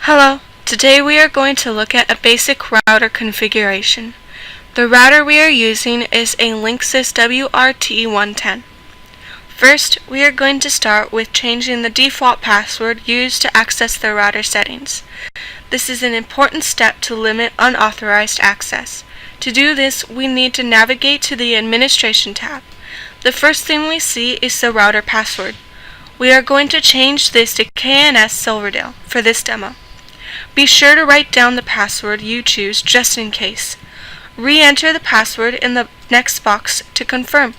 Hello, today we are going to look at a basic router configuration. The router we are using is a Linksys WRT110. First, we are going to start with changing the default password used to access the router settings. This is an important step to limit unauthorized access. To do this, we need to navigate to the Administration tab. The first thing we see is the router password. We are going to change this to KNS Silverdale for this demo. Be sure to write down the password you choose just in case. Re-enter the password in the next box to confirm.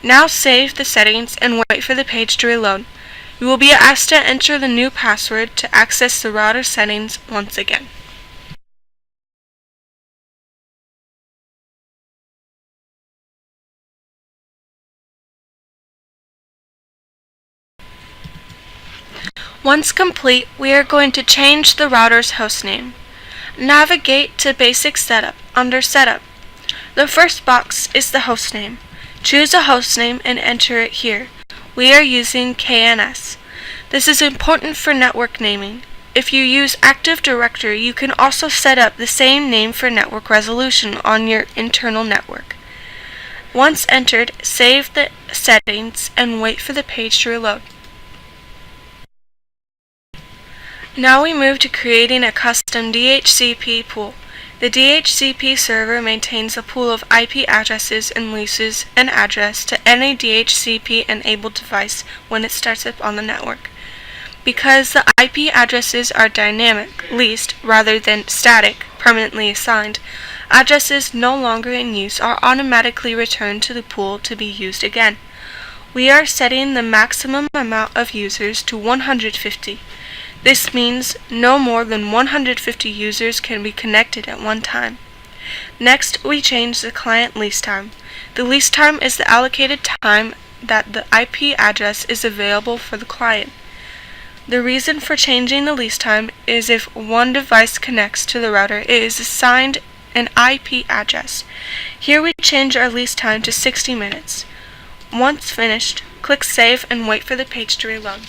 Now save the settings and wait for the page to reload. You will be asked to enter the new password to access the router settings once again. Once complete, we are going to change the router's hostname. Navigate to Basic Setup under Setup. The first box is the hostname. Choose a hostname and enter it here. We are using KNS. This is important for network naming. If you use Active Directory, you can also set up the same name for network resolution on your internal network. Once entered, save the settings and wait for the page to reload. Now we move to creating a custom DHCP pool. The DHCP server maintains a pool of IP addresses and leases an address to any DHCP-enabled device when it starts up on the network. Because the IP addresses are dynamic, leased, rather than static, permanently assigned, addresses no longer in use are automatically returned to the pool to be used again. We are setting the maximum amount of users to 150. This means no more than 150 users can be connected at one time. Next, we change the client lease time. The lease time is the allocated time that the IP address is available for the client. The reason for changing the lease time is if one device connects to the router, it is assigned an IP address. Here we change our lease time to 60 minutes. Once finished, click Save and wait for the page to reload.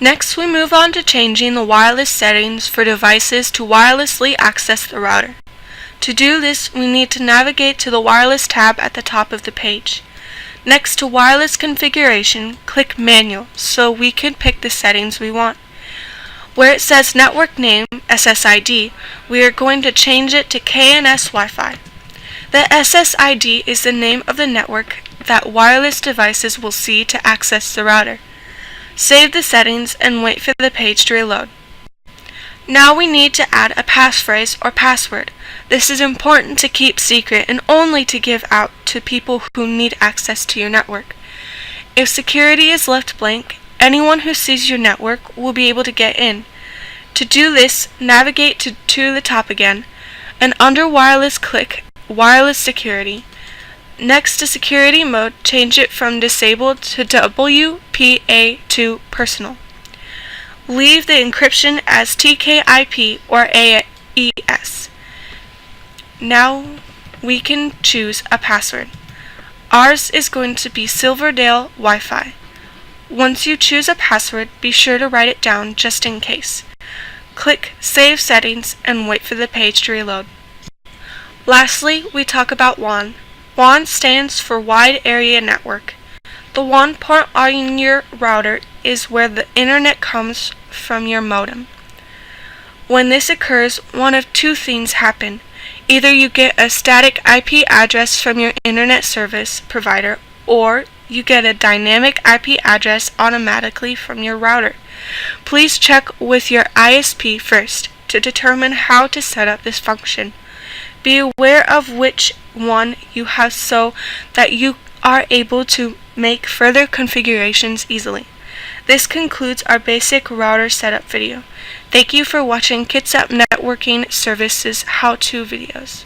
Next, we move on to changing the wireless settings for devices to wirelessly access the router. To do this, we need to navigate to the Wireless tab at the top of the page. Next to Wireless Configuration, click Manual so we can pick the settings we want. Where it says Network Name, SSID, we are going to change it to KNS Wi-Fi. The SSID is the name of the network that wireless devices will see to access the router. Save the settings and wait for the page to reload. Now we need to add a passphrase or password. This is important to keep secret and only to give out to people who need access to your network. If security is left blank, anyone who sees your network will be able to get in. To do this, navigate to the top again, and under Wireless click Wireless Security. Next to Security Mode, change it from Disabled to WPA to Personal. Leave the encryption as TKIP or AES. Now we can choose a password. Ours is going to be Silverdale Wi-Fi. Once you choose a password, be sure to write it down just in case. Click Save Settings and wait for the page to reload. Lastly, we talk about WAN. WAN stands for Wide Area Network. The WAN port on your router is where the internet comes from your modem. When this occurs, one of two things happen. Either you get a static IP address from your internet service provider, or you get a dynamic IP address automatically from your router. Please check with your ISP first to determine how to set up this function. Be aware of which one you have so that you are able to make further configurations easily. This concludes our basic router setup video. Thank you for watching Kitsap Networking Services how-to videos.